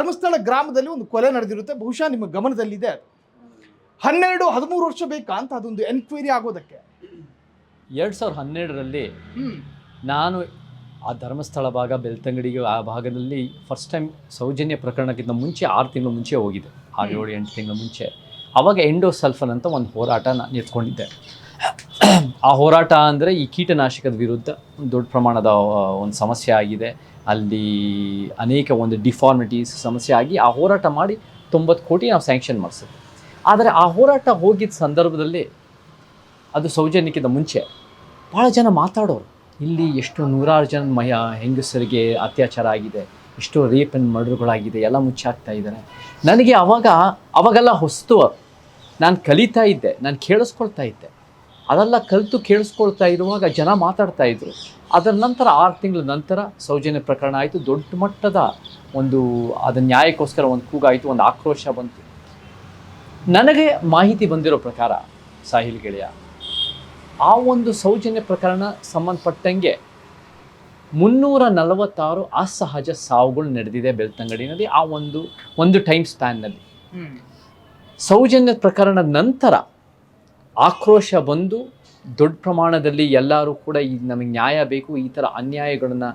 ಧರ್ಮಸ್ಥಳ ಗ್ರಾಮದಲ್ಲಿ ಒಂದು ಕೊಲೆ ನಡೆದಿರುತ್ತೆ, ಬಹುಶಃ ನಿಮ್ಮ ಗಮನದಲ್ಲಿದೆ. ಅದು 12-13 ವರ್ಷ ಬೇಕಾ ಅಂತ ಅದೊಂದು ಎನ್ಕ್ವೈರಿ ಆಗೋದಕ್ಕೆ? 2012ರಲ್ಲಿ ನಾನು ಆ ಧರ್ಮಸ್ಥಳ ಭಾಗ, ಬೆಳ್ತಂಗಡಿಗೆ ಆ ಭಾಗದಲ್ಲಿ ಫಸ್ಟ್ ಟೈಮ್ ಸೌಜನ್ಯ ಪ್ರಕರಣಕ್ಕಿಂತ ಮುಂಚೆ 6 ತಿಂಗಳು ಮುಂಚೆ ಹೋಗಿದೆ, 6-7-8 ತಿಂಗಳ ಮುಂಚೆ. ಆವಾಗ ಎಂಡೋಸಲ್ಫನ್ ಅಂತ ಒಂದು ಹೋರಾಟ ನಾನು ಎತ್ಕೊಂಡಿದ್ದೆ. ಆ ಹೋರಾಟ ಅಂದರೆ ಈ ಕೀಟನಾಶಕದ ವಿರುದ್ಧ ದೊಡ್ಡ ಪ್ರಮಾಣದ ಒಂದು ಸಮಸ್ಯೆ ಆಗಿದೆ, ಅಲ್ಲಿ ಅನೇಕ ಒಂದು ಡಿಫಾರ್ಮಿಟೀಸ್ ಸಮಸ್ಯೆ ಆಗಿ ಆ ಹೋರಾಟ ಮಾಡಿ 90 ಕೋಟಿ ನಾವು ಸ್ಯಾಂಕ್ಷನ್ ಮಾಡಿಸಿದ್ವಿ. ಆದರೆ ಆ ಹೋರಾಟ ಹೋಗಿದ್ದ ಸಂದರ್ಭದಲ್ಲಿ ಅದು ಸೌಜನ್ಯಕ್ಕಿಂತ ಮುಂಚೆ ಭಾಳ ಜನ ಮಾತಾಡೋರು, ಇಲ್ಲಿ ಎಷ್ಟು 100 ಜನ ಹೆಂಗಸರಿಗೆ ಅತ್ಯಾಚಾರ ಆಗಿದೆ, ಎಷ್ಟೋ ರೇಪ್ ಆ್ಯಂಡ್ ಮರ್ಡರ್ಗಳಾಗಿದೆ, ಎಲ್ಲ ಮುಚ್ಚಾಕ್ತಾ ಇದ್ದಾರೆ. ನನಗೆ ಅವಾಗೆಲ್ಲ ಹೊಸ್ತು, ನಾನು ಕಲಿತಾ ಇದ್ದೆ, ನಾನು ಕೇಳಿಸ್ಕೊಳ್ತಾ ಇದ್ದೆ. ಅದೆಲ್ಲ ಕಲಿತು ಕೇಳಿಸ್ಕೊಳ್ತಾ ಇರುವಾಗ ಜನ ಮಾತಾಡ್ತಾ ಇದ್ರು. ಅದರ ನಂತರ 6 ತಿಂಗಳ ನಂತರ ಸೌಜನ್ಯ ಪ್ರಕರಣ ಆಯಿತು. ದೊಡ್ಡ ಮಟ್ಟದ ಒಂದು ಅದರ ನ್ಯಾಯಕ್ಕೋಸ್ಕರ ಒಂದು ಕೂಗಾಯಿತು, ಒಂದು ಆಕ್ರೋಶ ಬಂತು. ನನಗೆ ಮಾಹಿತಿ ಬಂದಿರೋ ಪ್ರಕಾರ ಸಾಹಿಲ್ ಗೆಳೆಯ, ಆ ಒಂದು ಸೌಜನ್ಯ ಪ್ರಕರಣ ಸಂಬಂಧಪಟ್ಟಂಗೆ 346 ಅಸಹಜ ಸಾವುಗಳು ನಡೆದಿದೆ ಬೆಳ್ತಂಗಡಿನಲ್ಲಿ ಆ ಒಂದು ಟೈಮ್ ಸ್ಪ್ಯಾನ್ನಲ್ಲಿ. ಸೌಜನ್ಯ ಪ್ರಕರಣದ ನಂತರ ಆಕ್ರೋಶ ಬಂದು ದೊಡ್ಡ ಪ್ರಮಾಣದಲ್ಲಿ ಎಲ್ಲರೂ ಕೂಡ ನಮಗೆ ನ್ಯಾಯ ಬೇಕು, ಈ ಥರ ಅನ್ಯಾಯಗಳನ್ನು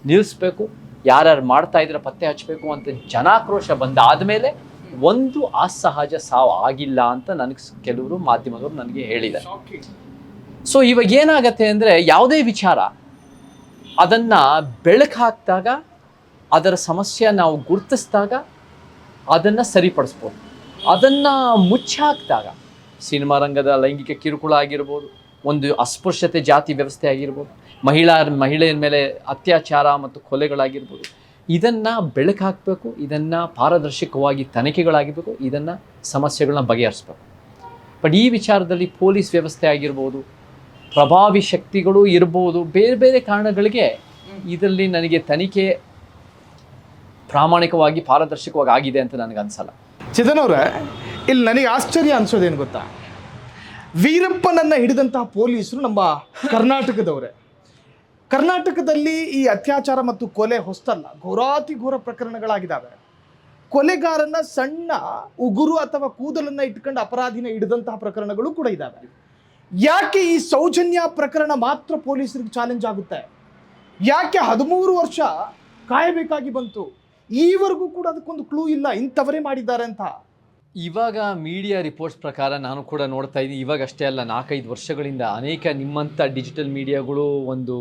ನಿಲ್ಲಿಸಬೇಕು, ಯಾರ್ಯಾರು ಮಾಡ್ತಾ ಇದ್ರೆ ಪತ್ತೆ ಹಚ್ಚಬೇಕು ಅಂತ ಜನಾಕ್ರೋಶ ಬಂದಾದಮೇಲೆ ಒಂದು ಅಸಹಜ ಸಾವು ಆಗಿಲ್ಲ ಅಂತ ನನಗೆ ಕೆಲವರು ಮಾಧ್ಯಮದವರು ನನಗೆ ಹೇಳಿದ್ದಾರೆ. ಸೊ ಇವಾಗ ಏನಾಗತ್ತೆ ಅಂದರೆ, ಯಾವುದೇ ವಿಚಾರ ಅದನ್ನು ಬೆಳಕು ಹಾಕಿದಾಗ, ಅದರ ಸಮಸ್ಯೆ ನಾವು ಗುರುತಿಸಿದಾಗ ಅದನ್ನು ಸರಿಪಡಿಸ್ಬೋದು. ಅದನ್ನು ಮುಚ್ಚಾಕಿದಾಗ ಸಿನಿಮಾ ರಂಗದ ಲೈಂಗಿಕ ಕಿರುಕುಳ ಆಗಿರ್ಬೋದು, ಒಂದು ಅಸ್ಪೃಶ್ಯತೆ ಜಾತಿ ವ್ಯವಸ್ಥೆ ಆಗಿರ್ಬೋದು, ಮಹಿಳೆಯರ ಮೇಲೆ ಅತ್ಯಾಚಾರ ಮತ್ತು ಕೊಲೆಗಳಾಗಿರ್ಬೋದು, ಇದನ್ನು ಬೆಳಕು ಹಾಕಬೇಕು, ಇದನ್ನು ಪಾರದರ್ಶಕವಾಗಿ ತನಿಖೆಗಳಾಗಿರಬೇಕು, ಇದನ್ನು ಸಮಸ್ಯೆಗಳನ್ನ ಬಗೆಹರಿಸ್ಬೇಕು. ಬಟ್ ಈ ವಿಚಾರದಲ್ಲಿ ಪೊಲೀಸ್ ವ್ಯವಸ್ಥೆ ಆಗಿರ್ಬೋದು, ಪ್ರಭಾವಿ ಶಕ್ತಿಗಳು ಇರ್ಬೋದು, ಬೇರೆ ಬೇರೆ ಕಾರಣಗಳಿಗೆ ಇದರಲ್ಲಿ ನನಗೆ ತನಿಖೆ ಪ್ರಾಮಾಣಿಕವಾಗಿ ಪಾರದರ್ಶಕವಾಗಿ ಆಗಿದೆ ಅಂತ ನನಗೆ ಅನಿಸಲ್ಲ. ಚೇತನ್ ಅವರೇ, ಇಲ್ಲಿ ನನಗೆ ಆಶ್ಚರ್ಯ ಅನ್ಸೋದೇನು ಗೊತ್ತಾ, ವೀರಪ್ಪನನ್ನು ಹಿಡಿದಂತಹ ಪೊಲೀಸರು ನಮ್ಮ ಕರ್ನಾಟಕದವರೇ. ಕರ್ನಾಟಕದಲ್ಲಿ ಈ ಅತ್ಯಾಚಾರ ಮತ್ತು ಕೊಲೆ ಹೊಸ್ತಲ್ಲ, ಘೋರಾತಿಘೋರ ಪ್ರಕರಣಗಳಾಗಿದ್ದಾವೆ. ಕೊಲೆಗಾರನ ಸಣ್ಣ ಉಗುರು ಅಥವಾ ಕೂದಲನ್ನು ಇಟ್ಕೊಂಡು ಅಪರಾಧಿನ ಹಿಡಿದಂತಹ ಪ್ರಕರಣಗಳು ಕೂಡ ಇದ್ದಾವೆ. ಯಾಕೆ ಈ ಸೌಜನ್ಯ ಪ್ರಕರಣ ಮಾತ್ರ ಪೊಲೀಸರಿಗೆ ಚಾಲೆಂಜ್ ಆಗುತ್ತೆ? ಯಾಕೆ 13 ವರ್ಷ ಕಾಯಬೇಕಾಗಿ ಬಂತು? ಈವರೆಗೂ ಕೂಡ ಅದಕ್ಕೊಂದು ಕ್ಲೂ ಇಲ್ಲ, ಇಂಥವರೇ ಮಾಡಿದ್ದಾರೆ ಅಂತ. ಇವಾಗ ಮೀಡಿಯಾ ರಿಪೋರ್ಟ್ಸ್ ಪ್ರಕಾರ ನಾನು ಕೂಡ ನೋಡ್ತಾ ಇದ್ದೀನಿ, ಇವಾಗ ಅಷ್ಟೇ ಅಲ್ಲ, 4-5 ವರ್ಷಗಳಿಂದ ಅನೇಕ ನಿಮ್ಮಂಥ ಡಿಜಿಟಲ್ ಮೀಡಿಯಾಗಳು, ಒಂದು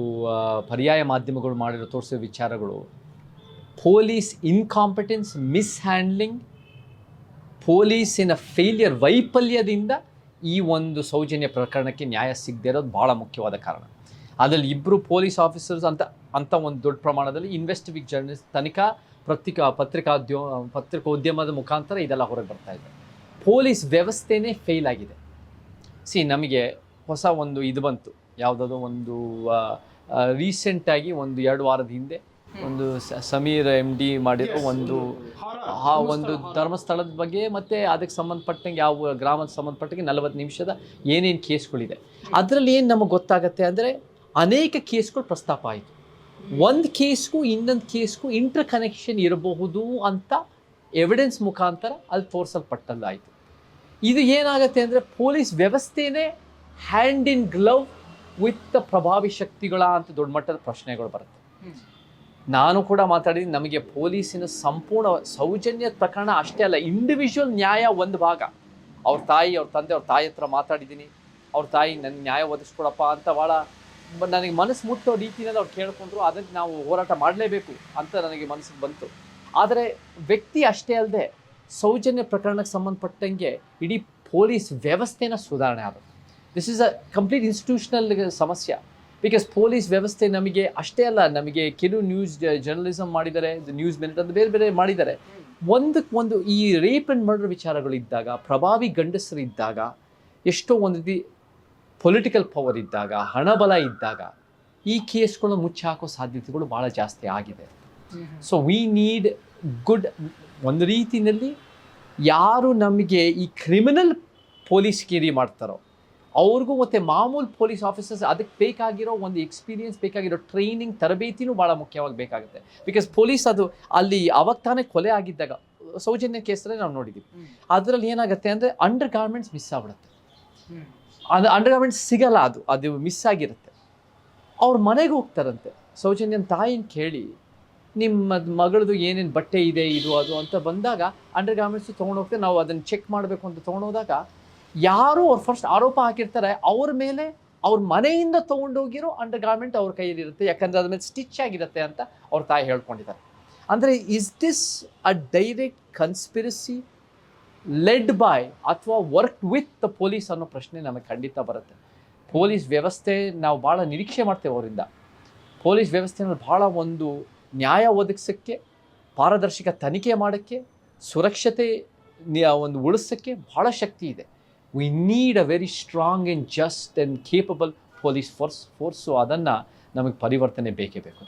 ಪರ್ಯಾಯ ಮಾಧ್ಯಮಗಳು ಮಾಡಿರೋ ತೋರಿಸೋ ವಿಚಾರಗಳು, ಪೊಲೀಸ್ ಇನ್ಕಾಂಪಿಟೆನ್ಸ್, ಮಿಸ್ಹ್ಯಾಂಡ್ಲಿಂಗ್, ಪೊಲೀಸಿನ ಫೇಲಿಯರ್, ವೈಫಲ್ಯದಿಂದ ಈ ಒಂದು ಸೌಜನ್ಯ ಪ್ರಕರಣಕ್ಕೆ ನ್ಯಾಯ ಸಿಗದೇ ಇರೋದು ಭಾಳ ಮುಖ್ಯವಾದ ಕಾರಣ. ಅದರಲ್ಲಿ 2 ಪೊಲೀಸ್ ಆಫೀಸರ್ಸ್ ಅಂತ ಒಂದು ದೊಡ್ಡ ಪ್ರಮಾಣದಲ್ಲಿ ಇನ್ವೆಸ್ಟಿಗೇಟಿವ್ ಜರ್ನಲಿಸ್ಟ್, ತನಿಖಾ ಪತ್ರಿಕೋದ್ಯಮದ ಮುಖಾಂತರ ಇದೆಲ್ಲ ಹೊರಗೆ ಬರ್ತಾ ಇದೆ. ಪೊಲೀಸ್ ವ್ಯವಸ್ಥೆನೇ ಫೇಲ್ ಆಗಿದೆ. ನಮಗೆ ಹೊಸ ಒಂದು ಇದು ಬಂತು, ಯಾವುದಾದ್ರು ಒಂದು ರೀಸೆಂಟಾಗಿ 1-2 ವಾರದ ಹಿಂದೆ ಒಂದು ಸಮೀರ್ MD ಮಾಡಿರೋ ಒಂದು ಧರ್ಮಸ್ಥಳದ ಬಗ್ಗೆ ಮತ್ತು ಅದಕ್ಕೆ ಸಂಬಂಧಪಟ್ಟಂಗೆ ಯಾವ ಗ್ರಾಮಕ್ಕೆ ಸಂಬಂಧಪಟ್ಟಂಗೆ 40 ನಿಮಿಷದ ಏನೇನು ಕೇಸ್ಗಳಿದೆ. ಅದರಲ್ಲಿ ಏನು ನಮಗೆ ಗೊತ್ತಾಗತ್ತೆ ಅಂದರೆ, ಅನೇಕ ಕೇಸ್ಗಳು ಪ್ರಸ್ತಾಪ ಆಯಿತು. ಒಂದು ಕೇಸ್ಗೂ ಇನ್ನೊಂದು ಕೇಸ್ಗೂ ಇಂಟರ್ ಕನೆಕ್ಷನ್ ಇರಬಹುದು ಅಂತ ಎವಿಡೆನ್ಸ್ ಮುಖಾಂತರ ಅಲ್ಲಿ ತೋರಿಸಲ್ಪಟ್ಟಲ್ಲಾಯಿತು. ಇದು ಏನಾಗುತ್ತೆ ಅಂದರೆ, ಪೊಲೀಸ್ ವ್ಯವಸ್ಥೆನೇ ಹ್ಯಾಂಡ್ ಇನ್ ಗ್ಲವ್ ವಿತ್ ಪ್ರಭಾವಿ ಶಕ್ತಿಗಳ ಅಂತ ದೊಡ್ಡ ಮಟ್ಟದ ಪ್ರಶ್ನೆಗಳು ಬರುತ್ತೆ. ನಾನು ಕೂಡ ಮಾತಾಡಿದ್ದೀನಿ, ನಮಗೆ ಪೊಲೀಸಿನ ಸಂಪೂರ್ಣ ಸೌಜನ್ಯ ಪ್ರಕರಣ ಅಷ್ಟೇ ಅಲ್ಲ, ಇಂಡಿವಿಜುವಲ್ ನ್ಯಾಯ ಒಂದು ಭಾಗ. ಅವ್ರ ತಾಯಿ, ಅವ್ರ ತಂದೆ, ಅವ್ರ ತಾಯಿ ಹತ್ರ ಮಾತಾಡಿದ್ದೀನಿ. ಅವ್ರ ತಾಯಿ ನನಗೆ ನ್ಯಾಯ ಒದಗಿಸ್ಕೊಡಪ್ಪ ಅಂತ ಭಾಳ ನನಗೆ ಮನಸ್ಸು ಮುಟ್ಟೋ ರೀತಿಯಲ್ಲಿ ಅವ್ರು ಕೇಳ್ಕೊಂಡ್ರು. ಅದಕ್ಕೆ ನಾವು ಹೋರಾಟ ಮಾಡಲೇಬೇಕು ಅಂತ ನನಗೆ ಮನಸ್ಸಿಗೆ ಬಂತು. ಆದರೆ ವ್ಯಕ್ತಿ ಅಷ್ಟೇ ಅಲ್ಲದೆ ಸೌಜನ್ಯ ಪ್ರಕರಣಕ್ಕೆ ಸಂಬಂಧಪಟ್ಟಂಗೆ ಇಡೀ ಪೊಲೀಸ್ ವ್ಯವಸ್ಥೆನ ಸುಧಾರಣೆ ಆಗುತ್ತೆ. This is a complete institutional ಸಮಸ್ಯೆ. ಬಿಕಾಸ್ ಪೊಲೀಸ್ ವ್ಯವಸ್ಥೆ ನಮಗೆ ಅಷ್ಟೇ ಅಲ್ಲ, ನಮಗೆ ಕೆಲವು ನ್ಯೂಸ್ ಜರ್ನಲಿಸಮ್ ಮಾಡಿದ್ದಾರೆ, ನ್ಯೂಸ್ ಮಿನಿಟ್ ಅಂತ ಬೇರೆ ಬೇರೆ ಮಾಡಿದ್ದಾರೆ. ಒಂದಕ್ಕೊಂದು ಈ ರೇಪ್ ಆ್ಯಂಡ್ ಮರ್ಡರ್ ವಿಚಾರಗಳಿದ್ದಾಗ, ಪ್ರಭಾವಿ ಗಂಡಸರಿದ್ದಾಗ, ಎಷ್ಟೋ ಒಂದು ರೀತಿ ಪೊಲಿಟಿಕಲ್ ಪವರ್ ಇದ್ದಾಗ, ಹಣಬಲ ಇದ್ದಾಗ ಈ ಕೇಸ್ಗಳು ಮುಚ್ಚಾಕೋ ಸಾಧ್ಯತೆಗಳು ಭಾಳ ಜಾಸ್ತಿ ಆಗಿದೆ. ಸೊ ವಿ ನೀಡ್ ಗುಡ್, ಒಂದು ರೀತಿಯಲ್ಲಿ ಯಾರು ನಮಗೆ ಈ ಕ್ರಿಮಿನಲ್ ಪೊಲೀಸ್ಗಿರಿ ಮಾಡ್ತಾರೋ ಅವ್ರಿಗೂ ಮತ್ತು ಮಾಮೂಲು ಪೊಲೀಸ್ ಆಫೀಸರ್ಸ್ ಅದಕ್ಕೆ ಬೇಕಾಗಿರೋ ಒಂದು ಎಕ್ಸ್ಪೀರಿಯನ್ಸ್, ಬೇಕಾಗಿರೋ ಟ್ರೈನಿಂಗ್, ತರಬೇತಿನೂ ಭಾಳ ಮುಖ್ಯವಾಗಿ ಬೇಕಾಗುತ್ತೆ. ಬಿಕಾಸ್ ಪೊಲೀಸ್ ಅದು ಅಲ್ಲಿ ಅವಾಗ ತಾನೇ ಕೊಲೆ ಆಗಿದ್ದಾಗ ಸೌಜನ್ಯ ಕೇಸಲ್ಲಿ ನಾವು ನೋಡಿದ್ದೀವಿ. ಅದರಲ್ಲಿ ಏನಾಗುತ್ತೆ ಅಂದರೆ ಅಂಡರ್ ಗಾರ್ಮೆಂಟ್ಸ್ ಮಿಸ್ ಆಗ್ಬಿಡುತ್ತೆ. ಅದು ಅಂಡರ್ ಗಾರ್ಮೆಂಟ್ಸ್ ಸಿಗಲ್ಲ, ಅದು ಮಿಸ್ ಆಗಿರುತ್ತೆ. ಅವ್ರ ಮನೆಗೆ ಹೋಗ್ತಾರಂತೆ, ಸೌಜನ್ಯನ ತಾಯಿನ ಕೇಳಿ ನಿಮ್ಮ ಮಗಳದು ಏನೇನು ಬಟ್ಟೆ ಇದೆ ಇದು ಅದು ಅಂತ ಬಂದಾಗ ಅಂಡರ್ ಗಾರ್ಮೆಂಟ್ಸು ತೊಗೊಂಡೋಗ್ತಾರೆ. ನಾವು ಅದನ್ನು ಚೆಕ್ ಮಾಡಬೇಕು ಅಂತ ತೊಗೊಂಡೋದಾಗ ಯಾರು ಅವ್ರು ಫಸ್ಟ್ ಆರೋಪ ಹಾಕಿರ್ತಾರೆ ಅವ್ರ ಮೇಲೆ, ಅವ್ರ ಮನೆಯಿಂದ ತೊಗೊಂಡೋಗಿರೋ ಅಂಡರ್ ಗಾರ್ಮೆಂಟ್ ಅವ್ರ ಕೈಯಲ್ಲಿರುತ್ತೆ, ಯಾಕಂದರೆ ಅದ್ರ ಮೇಲೆ ಸ್ಟಿಚ್ ಆಗಿರುತ್ತೆ ಅಂತ ಅವ್ರ ತಾಯಿ ಹೇಳ್ಕೊಂಡಿದ್ದಾರೆ. ಅಂದರೆ is this a direct conspiracy led by ಅಥವಾ ವರ್ಕ್ ವಿತ್ ದ ಪೊಲೀಸ್ ಅನ್ನೋ ಪ್ರಶ್ನೆ ನಮಗೆ ಖಂಡಿತ ಬರುತ್ತೆ. ಪೊಲೀಸ್ ವ್ಯವಸ್ಥೆ ನಾವು ಭಾಳ ನಿರೀಕ್ಷೆ ಮಾಡ್ತೇವೆ ಅವರಿಂದ. ಪೊಲೀಸ್ ವ್ಯವಸ್ಥೆನಲ್ಲಿ ಭಾಳ ಒಂದು ನ್ಯಾಯ ಒದಗಿಸೋಕ್ಕೆ, ಪಾರದರ್ಶಕ ತನಿಖೆ ಮಾಡೋಕ್ಕೆ, ಸುರಕ್ಷತೆ ಒಂದು ಉಳಿಸೋಕ್ಕೆ ಭಾಳ ಶಕ್ತಿ ಇದೆ. We need a very strong and just and capable police force ಅದನ್ನು ನಮಗೆ ಪರಿವರ್ತನೆ ಬೇಕೇ ಬೇಕು.